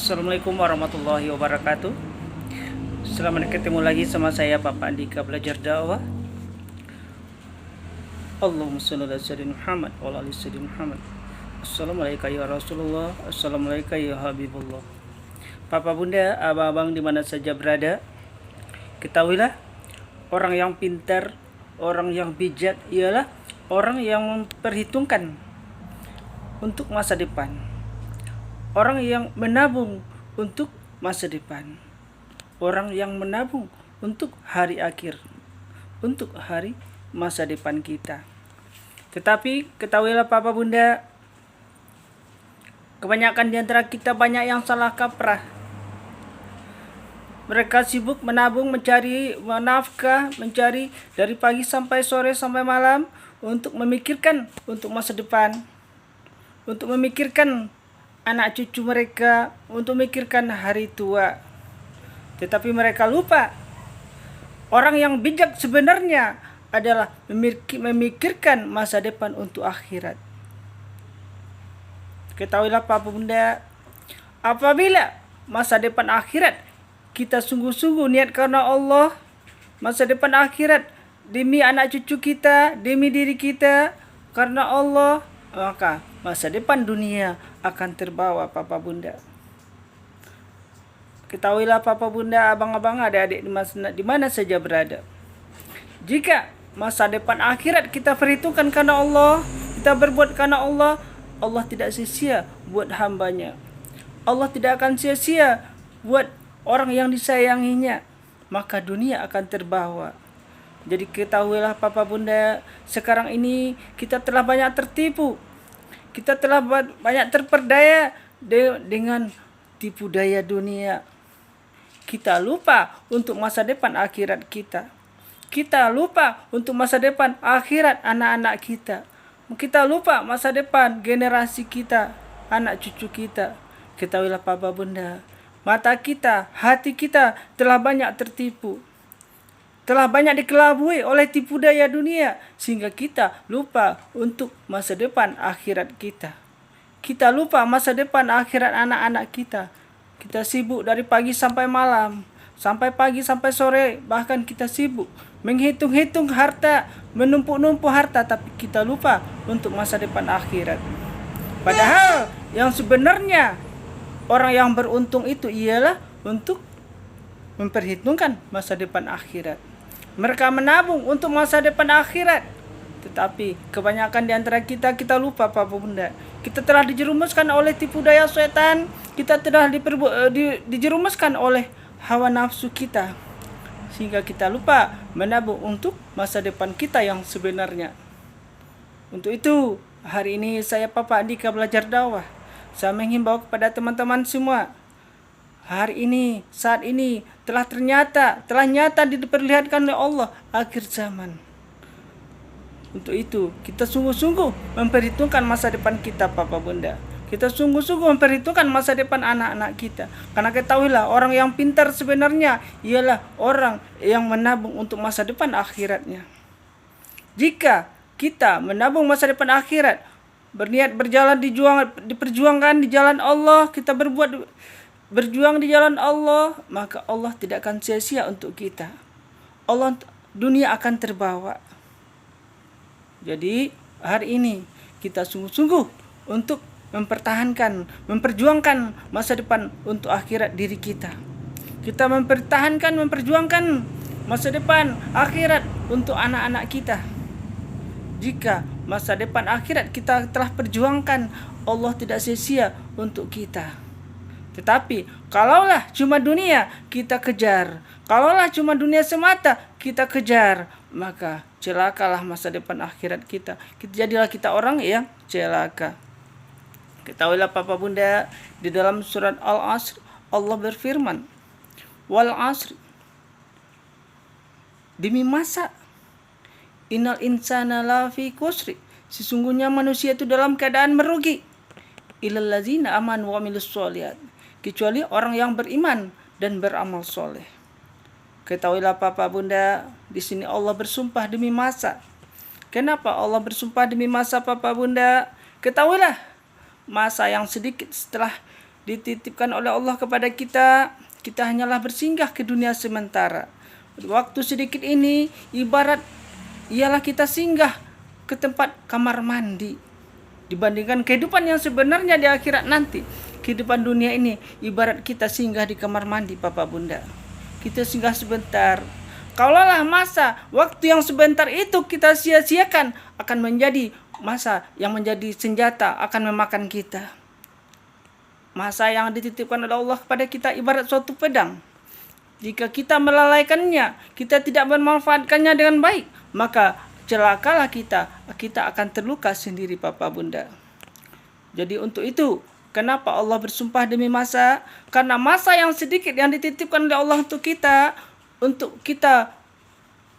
Assalamualaikum warahmatullahi wabarakatuh. Selamat ketemu lagi sama saya Bapak Andika belajar dakwah. Allahumma shalli ala sayyidina Muhammad wa ala ali sayyidina Muhammad. Assalamualaikum ya Rasulullah, assalamualaikum ya Habibullah. Papa Bunda, abang-abang di mana saja berada, ketahuilah orang yang pintar, orang yang bijak ialah orang yang memperhitungkan untuk masa depan. Orang yang menabung untuk masa depan. Orang yang menabung untuk hari akhir, untuk hari masa depan kita. Tetapi ketahuilah Papa Bunda, kebanyakan di antara kita banyak yang salah kaprah. Mereka sibuk menabung, mencari nafkah, mencari dari pagi sampai sore sampai malam untuk memikirkan untuk masa depan, untuk memikirkan anak cucu mereka, untuk memikirkan hari tua. Tetapi mereka lupa, orang yang bijak sebenarnya adalah memikirkan masa depan untuk akhirat. Ketahuilah Papa Bunda, apabila masa depan akhirat kita sungguh-sungguh niat karena Allah, masa depan akhirat demi anak cucu kita, demi diri kita karena Allah, maka masa depan dunia akan terbawa Papa Bunda. Ketahuilah Papa Bunda, abang-abang, adik-adik di mana saja berada. Jika masa depan akhirat kita perhitungkan karena Allah, kita berbuat karena Allah, Allah tidak sia-sia buat hambanya. Allah tidak akan sia-sia buat orang yang disayanginya, maka dunia akan terbawa. Jadi ketahuilah Papa Bunda, sekarang ini kita telah banyak tertipu. Kita telah banyak terperdaya dengan tipu daya dunia. Kita lupa untuk masa depan akhirat kita. Kita lupa untuk masa depan akhirat anak-anak kita. Kita lupa masa depan generasi kita, anak cucu kita. Ketahuilah Papa Bunda, mata kita, hati kita telah banyak tertipu, telah banyak dikelabui oleh tipu daya dunia, sehingga kita lupa untuk masa depan akhirat kita. Kita lupa masa depan akhirat anak-anak kita. Kita sibuk dari pagi sampai malam, sampai pagi sampai sore, bahkan kita sibuk menghitung-hitung harta, menumpuk-numpuk harta, tapi kita lupa untuk masa depan akhirat. Padahal yang sebenarnya orang yang beruntung itu ialah untuk memperhitungkan masa depan akhirat. Mereka menabung untuk masa depan akhirat. Tetapi kebanyakan di antara kita lupa Papa Bunda. Kita telah dijerumuskan oleh tipu daya setan. Kita telah dijerumuskan oleh hawa nafsu kita, sehingga kita lupa menabung untuk masa depan kita yang sebenarnya. Untuk itu, hari ini saya Papa Andika belajar dakwah, saya menghimbau kepada teman-teman semua. Hari ini, saat ini telah nyata diperlihatkan oleh Allah akhir zaman. Untuk itu, kita sungguh-sungguh memperhitungkan masa depan kita Papa Bunda. Kita sungguh-sungguh memperhitungkan masa depan anak-anak kita. Karena ketahuilah, orang yang pintar sebenarnya ialah orang yang menabung untuk masa depan akhiratnya. Jika kita menabung masa depan akhirat, berniat berjalan diperjuangkan di jalan Allah, kita berjuang di jalan Allah, maka Allah tidak akan sia-sia untuk kita. Dunia akan terbawa. Jadi hari ini kita sungguh-sungguh untuk memperjuangkan masa depan untuk akhirat diri kita. Kita memperjuangkan masa depan akhirat untuk anak-anak kita. Jika masa depan akhirat kita telah perjuangkan, Allah tidak sia-sia untuk kita. Tetapi kalaulah cuma dunia kita kejar, kalaulah cuma dunia semata kita kejar, maka celakalah masa depan akhirat kita. Jadilah kita orang yang celaka. Ketahuilah Papa Bunda, di dalam surat Al-Asr Allah berfirman, wal asr, demi masa, innal insana lafi khusri, sesungguhnya manusia itu dalam keadaan merugi, illal ladzina amanu wa amilus sholihat, kecuali orang yang beriman dan beramal soleh. Ketahuilah Papa Bunda, di sini Allah bersumpah demi masa. Kenapa Allah bersumpah demi masa Papa Bunda? Ketahuilah, masa yang sedikit setelah dititipkan oleh Allah kepada kita, kita hanyalah bersinggah ke dunia sementara. Waktu sedikit ini ibarat ialah kita singgah ke tempat kamar mandi. Dibandingkan kehidupan yang sebenarnya di akhirat nanti, kehidupan dunia ini ibarat kita singgah di kamar mandi, Bapak Bunda. Kita singgah sebentar. Kalaulah masa waktu yang sebentar itu kita sia-siakan, akan menjadi masa yang menjadi senjata, akan memakan kita. Masa yang dititipkan oleh Allah kepada kita ibarat suatu pedang. Jika kita melalaikannya, kita tidak memanfaatkannya dengan baik, maka celakalah kita akan terluka sendiri, Bapak Bunda. Jadi untuk itu, kenapa Allah bersumpah demi masa? Karena masa yang sedikit yang dititipkan oleh Allah untuk kita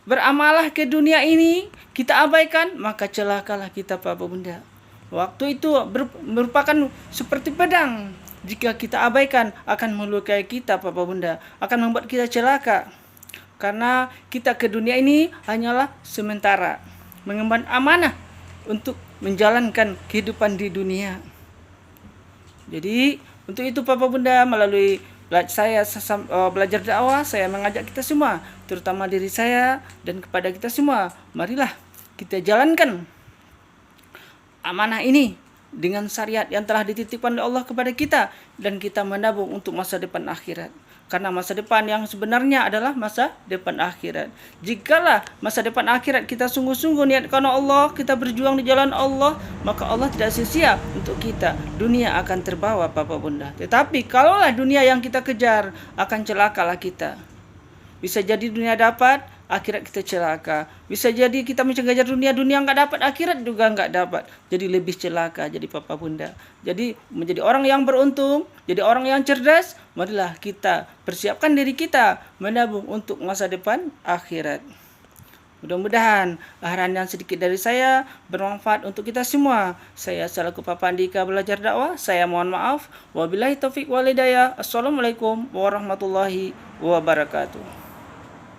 beramalah ke dunia ini, kita abaikan, maka celakalah kita, Bapak Bunda. Waktu itu merupakan seperti pedang. Jika kita abaikan, akan melukai kita, Bapak Bunda, akan membuat kita celaka. Karena kita ke dunia ini hanyalah sementara, mengemban amanah untuk menjalankan kehidupan di dunia. Jadi untuk itu, Bapak Bunda, melalui saya belajar dakwah, saya mengajak kita semua, terutama diri saya dan kepada kita semua, marilah kita jalankan amanah ini dengan syariat yang telah dititipkan oleh Allah kepada kita, dan kita menabung untuk masa depan akhirat. Karena masa depan yang sebenarnya adalah masa depan akhirat. Jikalau masa depan akhirat kita sungguh-sungguh niat karena Allah, kita berjuang di jalan Allah, maka Allah tidak sia-sia untuk kita. Dunia akan terbawa, Bapak Bunda. Tetapi kalaulah dunia yang kita kejar, akan celakalah kita. Bisa jadi dunia dapat, akhirat kita celaka. Bisa jadi kita mengejar dunia nggak dapat, akhirat juga nggak dapat. Jadi lebih celaka jadi Bapak Bunda. Jadi menjadi orang yang beruntung, jadi orang yang cerdas, marilah kita persiapkan diri kita menabung untuk masa depan akhirat. Mudah-mudahan arahan yang sedikit dari saya bermanfaat untuk kita semua. Saya selaku Papa Andika belajar dakwah, saya mohon maaf. Wabillahi taufiq wal hidayah. Assalamualaikum warahmatullahi wabarakatuh.